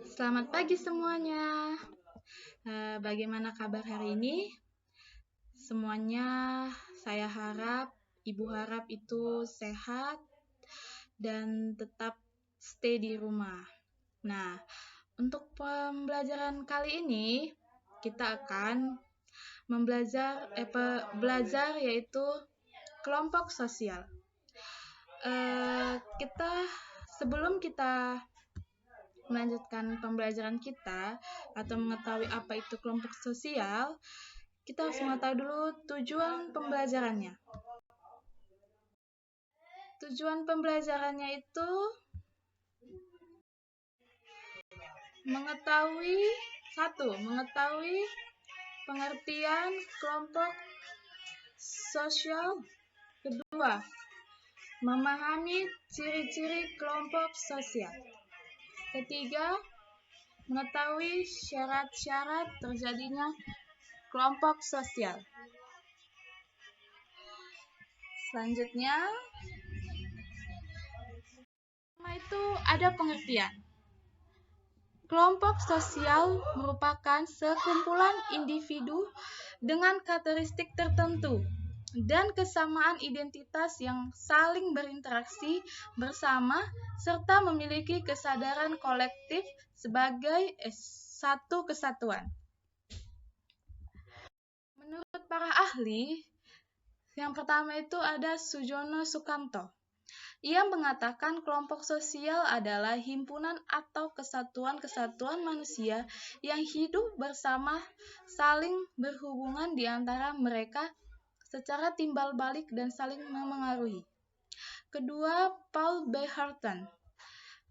Selamat pagi semuanya. Bagaimana kabar hari ini? Semuanya saya harap, Ibu harap itu sehat dan tetap stay di rumah. Nah, untuk pembelajaran kali ini kita akan belajar yaitu kelompok sosial. Sebelum kita melanjutkan pembelajaran kita atau mengetahui apa itu kelompok sosial, kita harus mengetahui dulu tujuan pembelajarannya. Tujuan pembelajarannya itu mengetahui pengertian kelompok sosial. Kedua, memahami ciri-ciri kelompok sosial. Ketiga, mengetahui syarat-syarat terjadinya kelompok sosial. Selanjutnya, itu ada pengertian. Kelompok sosial merupakan sekumpulan individu dengan karakteristik tertentu dan kesamaan identitas yang saling berinteraksi bersama serta memiliki kesadaran kolektif sebagai satu kesatuan. Menurut para ahli, yang pertama itu ada Sujono Sukanto. Ia mengatakan kelompok sosial adalah himpunan atau kesatuan-kesatuan manusia yang hidup bersama, saling berhubungan di antara mereka secara timbal balik dan saling memengaruhi. Kedua, Paul B. Hurton.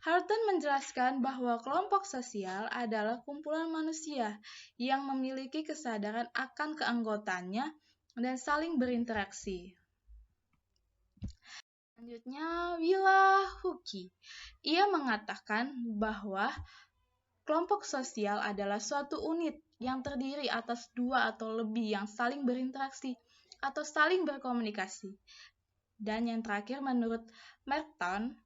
Hurton menjelaskan bahwa kelompok sosial adalah kumpulan manusia yang memiliki kesadaran akan keanggotaannya dan saling berinteraksi. Selanjutnya, Willa Huki. Ia mengatakan bahwa kelompok sosial adalah suatu unit yang terdiri atas dua atau lebih yang saling berinteraksi atau saling berkomunikasi. Dan yang terakhir, menurut Merton,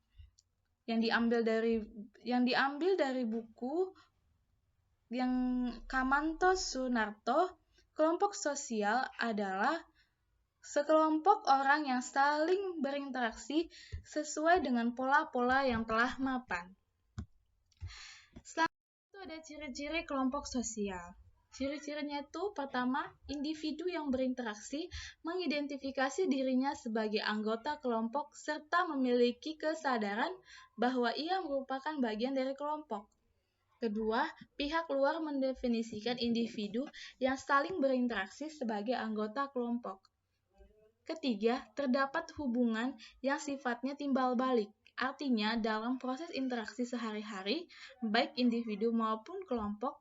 yang diambil dari buku yang Kamanto Sunarto, kelompok sosial adalah sekelompok orang yang saling berinteraksi sesuai dengan pola-pola yang telah mapan. Selanjutnya itu ada ciri-ciri kelompok sosial. Ciri-cirinya itu pertama, individu yang berinteraksi mengidentifikasi dirinya sebagai anggota kelompok serta memiliki kesadaran bahwa ia merupakan bagian dari kelompok. Kedua, pihak luar mendefinisikan individu yang saling berinteraksi sebagai anggota kelompok. Ketiga, terdapat hubungan yang sifatnya timbal balik. Artinya, dalam proses interaksi sehari-hari, baik individu maupun kelompok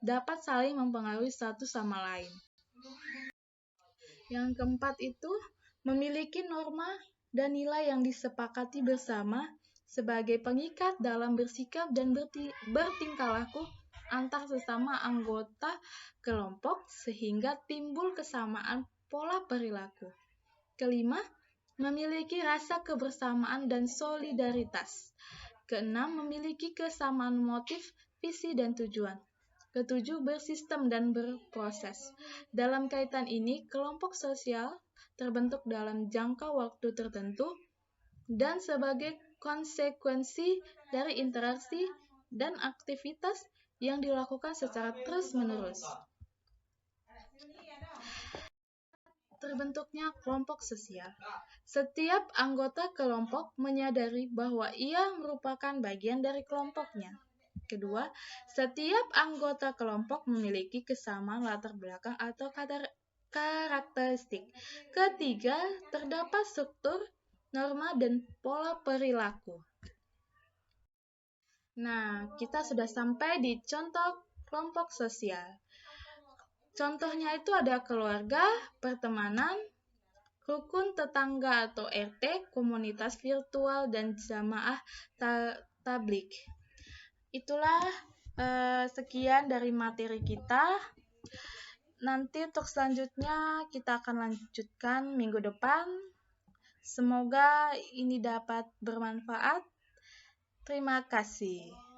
dapat saling mempengaruhi satu sama lain. Yang keempat itu, memiliki norma dan nilai yang disepakati bersama sebagai pengikat dalam bersikap dan bertingkah laku antar sesama anggota kelompok sehingga timbul kesamaan pola perilaku. Kelima, memiliki rasa kebersamaan dan solidaritas. Keenam, memiliki kesamaan motif, visi, dan tujuan. Ketujuh, bersistem dan berproses. Dalam kaitan ini, kelompok sosial terbentuk dalam jangka waktu tertentu dan sebagai konsekuensi dari interaksi dan aktivitas yang dilakukan secara terus-menerus. Terbentuknya kelompok sosial. Setiap anggota kelompok menyadari bahwa ia merupakan bagian dari kelompoknya. Kedua, setiap anggota kelompok memiliki kesamaan latar belakang atau karakteristik. Ketiga, terdapat struktur, norma, dan pola perilaku. Nah, kita sudah sampai di contoh kelompok sosial. Contohnya itu ada keluarga, pertemanan, rukun tetangga atau RT, komunitas virtual, dan jamaah tabligh. Itulah sekian dari materi kita. Nanti untuk selanjutnya kita akan lanjutkan minggu depan. Semoga ini dapat bermanfaat. Terima kasih.